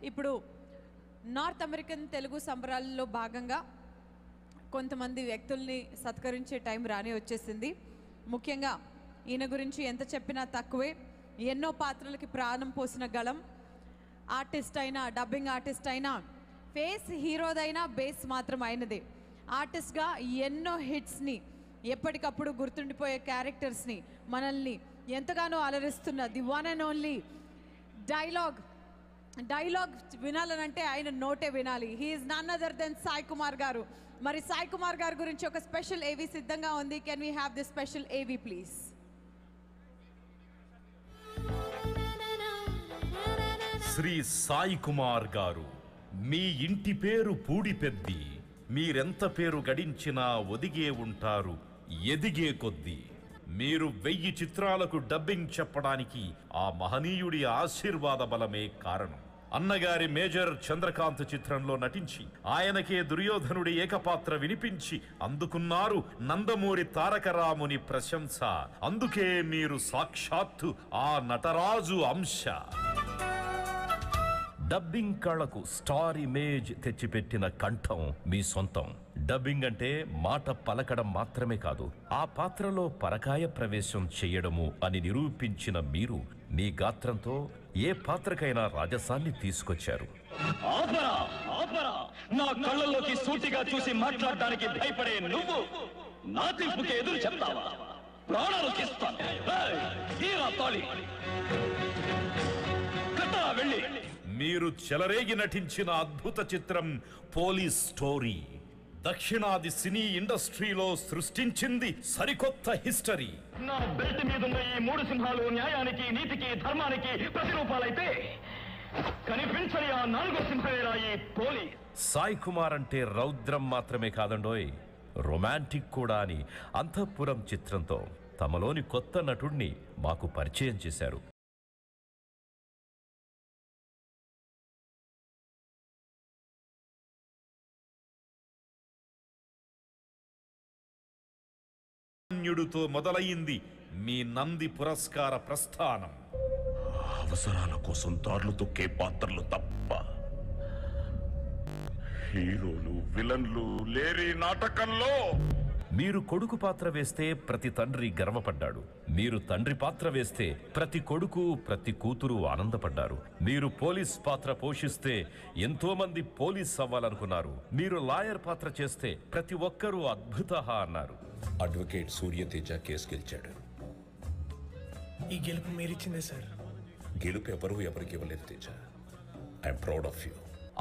ఇప్పుడు north American Telugu సంబరాల్లో భాగంగా కొంతమంది వ్యక్తుల్ని సత్కరించే టైం రాని వచ్చేసింది. ముఖ్యంగా ఈయన గురించి ఎంత చెప్పినా తక్కువే. ఎన్నో పాత్రలకి ప్రాణం పోసిన గళం. ఆర్టిస్ట్ అయినా, డబ్బింగ్ ఆర్టిస్ట్ అయినా, ఫేస్ హీరోదైనా బేస్ మాత్రం అయినదే. ఆర్టిస్ట్గా ఎన్నో హిట్స్ని, ఎప్పటికప్పుడు గుర్తుండిపోయే క్యారెక్టర్స్ని, మనల్ని ఎంతగానో అలరిస్తున్న the one and only dialogue వినాలనంటే ఆయన నోటే వినాలి. He's none other than Sai Kumar గారు. మరి సాయి కుమార్ గారి గురించి ఒక స్పెషల్ ఏవీ సిద్ధంగా ఉంది. Can we have this special ఏవీ ప్లీజ్? శ్రీ సాయి కుమార్ గారు, మీ ఇంటి పేరు పూడి పెద్ది. మీరెంత పేరు గడించినా ఒదిగే ఉంటారు ఎదిగే కొద్దీ. మీరు 1000 చిత్రాలకు డబ్బింగ్ చెప్పడానికి ఆ మహనీయుడి ఆశీర్వాద బలమే కారణం. అన్నగారి మేజర్ చంద్రకాంత్ చిత్రంలో నటించి ఆయనకే దుర్యోధనుడి ఏకపాత్ర వినిపించి అందుకున్నారు నందమూరి తారకరాముని ప్రశంస. అందుకే మీరు సాక్షాత్తు ఆ నటరాజు అంశ. డబ్బింగ్ కళకు స్టార్ ఇమేజ్ తెచ్చిపెట్టిన కంఠం మీ సొంతం. డబ్బింగ్ అంటే మాట పలకడం మాత్రమే కాదు, ఆ పాత్రలో పరకాయ ప్రవేశం చేయడము అని నిరూపించిన మీరు మీ గాత్రంతో ఏ పాత్రకైనా రాజసాన్ని తీసుకొచ్చారు. నా కళ్ళలోకి సూటిగా చూసి మాట్లాడడానికి భయపడే నువ్వు నా తీర్పుకి ఎదురు చెప్తావా? ప్రాణాలు తీస్తాను. వెళ్ళి మీరు చెలరేగి నటించిన అద్భుత చిత్రం పోలీస్ స్టోరీ దక్షిణాది సినీ ఇండస్ట్రీలో సృష్టించింది సరికొత్త హిస్టరీ. నా బెల్ట్ మీదున్న ఈ 3 సింహాలు న్యాయానికి, నీతికి, ధర్మానికి ప్రతిరూపాలైతే కనిపించని ఆ 4వ సింహమేరా ఈ పోలీస్. సాయి కుమార్ అంటే రౌద్రం మాత్రమే కాదండోయ్, రొమాంటిక్ కూడా అని అంతఃపురం చిత్రంతో తమలోని కొత్త నటుడిని మాకు పరిచయం చేశారు. తో మొదలయ్యింది మీ నంది పురస్కార ప్రస్థానం. అవసరాల కోసం దారులు తొక్కే పాత్రలు తప్ప హీరోలు, విలన్లు లేరి నాటకంలో. మీరు కొడుకు పాత్ర వేస్తే ప్రతి తండ్రి గర్వపడ్డాడు. మీరు తండ్రి పాత్ర వేస్తే ప్రతి కొడుకు, ప్రతి కూతురు ఆనందపడ్డారు. మీరు పోలీస్ పాత్ర పోషిస్తే ఎంతో మంది పోలీస్ అవ్వాలనుకున్నారు. మీరు లాయర్ పాత్ర చేస్తే ప్రతి ఒక్కరూ అద్భుత అన్నారు. అడ్వకేట్ సూర్యతేజ కేసు గెలిచాడు. ఈ గెలుపు మీరిచ్చిందే సార్. గెలుపు ఎవరికి ఇవ్వలేదు Teja. I'm proud of you.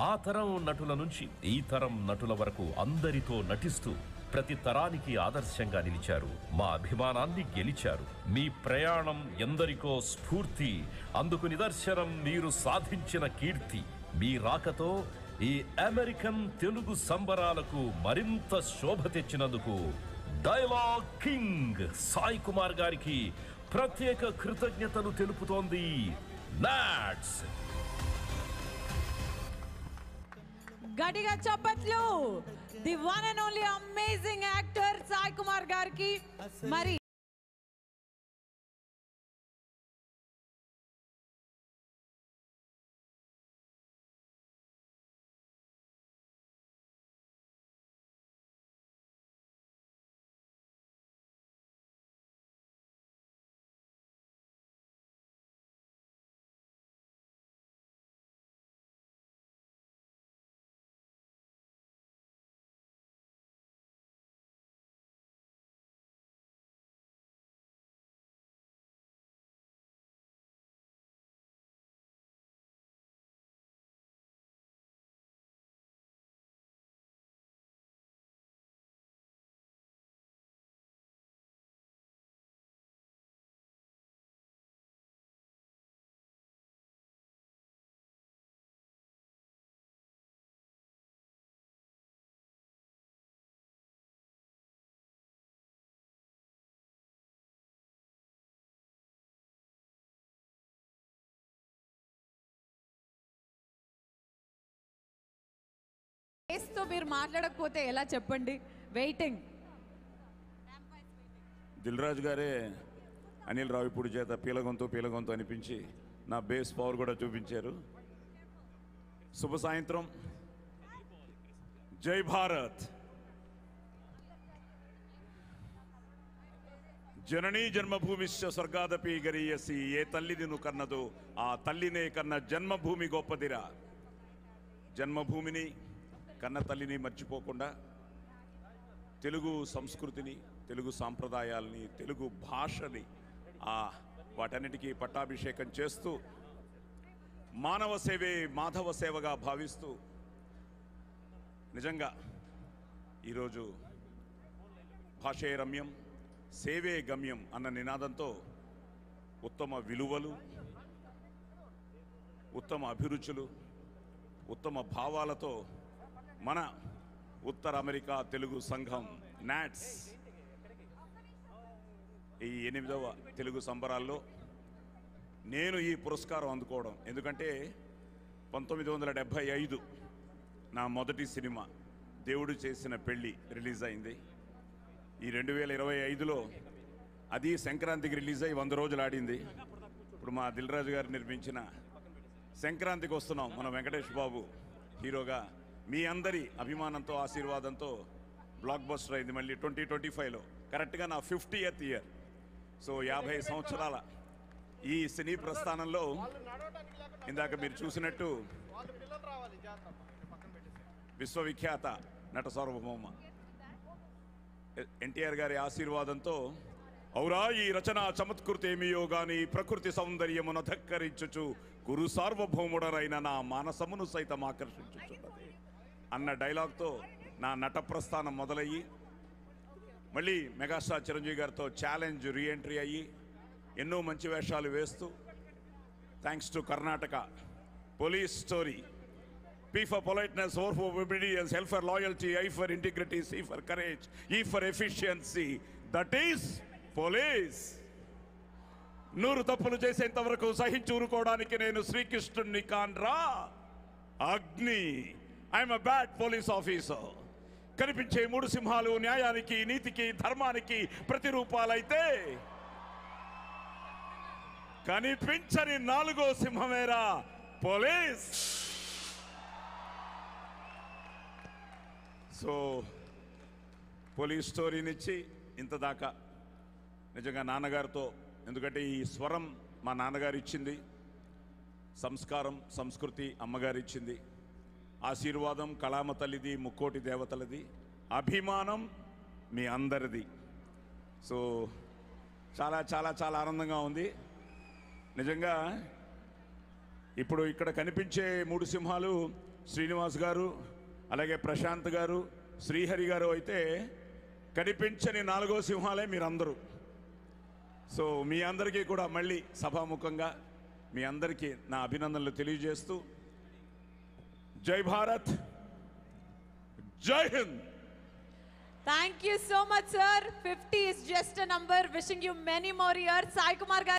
ఆ తరం నటుల నుంచి ఈ తరం నటుల వరకు అందరితో నటిస్తూ ప్రతి తరానికి ఆదర్శంగా నిలిచారు. మా అభిమానాన్ని గెలిచారు. మీ ప్రయాణం ఎందరికో స్ఫూర్తి. అందుకు నిదర్శనం మీరు సాధించిన కీర్తి. మీ రాకతో ఈ అమెరికన్ తెలుగు సంబరాలకు మరింత శోభ తెచ్చినందుకు డైలాగ్ కింగ్ సాయి కుమార్ గారికి ప్రత్యేక కృతజ్ఞతలు తెలుపుతోంది నాట్స్. గట్టిగా చప్పట్లు the one and only amazing actor Sai Kumar గారికి. మరి తో మీరు మాట్లాడకపోతే ఎలా చెప్పండి? వెయిటింగ్. దిల్ రాజు గారే అనిల్ రావిపూడి చేత పీలగొంతు అనిపించి నా బేస్ పవర్ కూడా చూపించారు. శుభ సాయంత్రం. జై భారత్. జననీ జన్మభూమిశ్చ స్వర్గాదపి గరీయసి. ఏ తల్లి నిన్ను కన్నదో ఆ తల్లినే కన్న జన్మభూమి గొప్పదిరా. జన్మభూమిని కన్న తల్లిని మర్చిపోకుండా తెలుగు సంస్కృతిని, తెలుగు సాంప్రదాయాల్ని, తెలుగు భాషని వాటన్నిటికీ పట్టాభిషేకం చేస్తూ మానవ సేవే మాధవ సేవగా భావిస్తూ నిజంగా ఈరోజు భాషే రమ్యం సేవే గమ్యం అన్న నినాదంతో ఉత్తమ విలువలు, ఉత్తమ అభిరుచులు, ఉత్తమ భావాలతో మన ఉత్తర అమెరికా తెలుగు సంఘం నాట్స్ ఈ 8వ తెలుగు సంబరాల్లో నేను ఈ పురస్కారం అందుకోవడం. ఎందుకంటే 1975 నా మొదటి సినిమా దేవుడు చేసిన పెళ్ళి రిలీజ్ అయింది. ఈ 2025లో అది సంక్రాంతికి రిలీజ్ అయ్యి 100 రోజులు ఆడింది. ఇప్పుడు మా దిల్ రాజు గారు నిర్మించిన సంక్రాంతికి వస్తున్నాం మన వెంకటేష్ బాబు హీరోగా. మీ అందరి అభిమానంతో ఆశీర్వాదంతో బ్లాక్ బస్టర్ అయింది. మళ్ళీ 2025లో కరెక్ట్గా నా 50th ఇయర్. సో 50 సంవత్సరాల ఈ సినీ ప్రస్థానంలో ఇందాక మీరు చూసినట్టు విశ్వవిఖ్యాత నట సార్వభౌమ ఎన్టీఆర్ గారి ఆశీర్వాదంతో ఔరా ఈ రచన చమత్కృతేమియో గాని ప్రకృతి సౌందర్యమున ధక్కరించుచు గురు సార్వభౌముడరైన నా మానసమును సైతం ఆకర్షించుచున్నది అన్న డైలాగ్తో నా నట ప్రస్థానం మొదలయ్యి మళ్ళీ మెగాస్టార్ చిరంజీవి గారితో ఛాలెంజ్ రీఎంట్రీ అయ్యి ఎన్నో మంచి వేషాలు వేస్తూ thanks to Karnataka police story P for politeness, O for obedience, L for loyalty, I for integrity, C for courage, E for efficiency. That is police. 100 తప్పులు చేసేంత వరకు సహించూరుకోవడానికి నేను శ్రీకృష్ణుణ్ణి కాన్రా అగ్ని. I'm a bad police officer. కనిపించే 3 సింహాలు న్యాయానికి, నీతికి, ధర్మానికి ప్రతిరూపాలైతే కనిపించని 4వ సింహమేరా పోలీస్. సో పోలీస్ స్టోరీనిచ్చి ఇంత దాకా నిజంగా నాన్నగారితో, ఎందుకంటే ఈ స్వరం మా నాన్నగారు ఇచ్చింది, సంస్కారం సంస్కృతి అమ్మగారు ఇచ్చింది, ఆశీర్వాదం కళామ తల్లిది, ముక్కోటి దేవతలది, అభిమానం మీ అందరిది. సో చాలా చాలా చాలా ఆనందంగా ఉంది నిజంగా. ఇప్పుడు ఇక్కడ కనిపించే 3 సింహాలు శ్రీనివాస్ గారు, అలాగే ప్రశాంత్ గారు, శ్రీహరి గారు అయితే కనిపించని 4వ సింహాలే మీరందరూ. సో మీ అందరికీ కూడా మళ్ళీ సభాముఖంగా మీ అందరికీ నా అభినందనలు తెలియజేస్తూ జై భారత్, జై Hind. Thank you so much, sir. 50 is just a number. Wishing you many more years. Sai Kumar garu.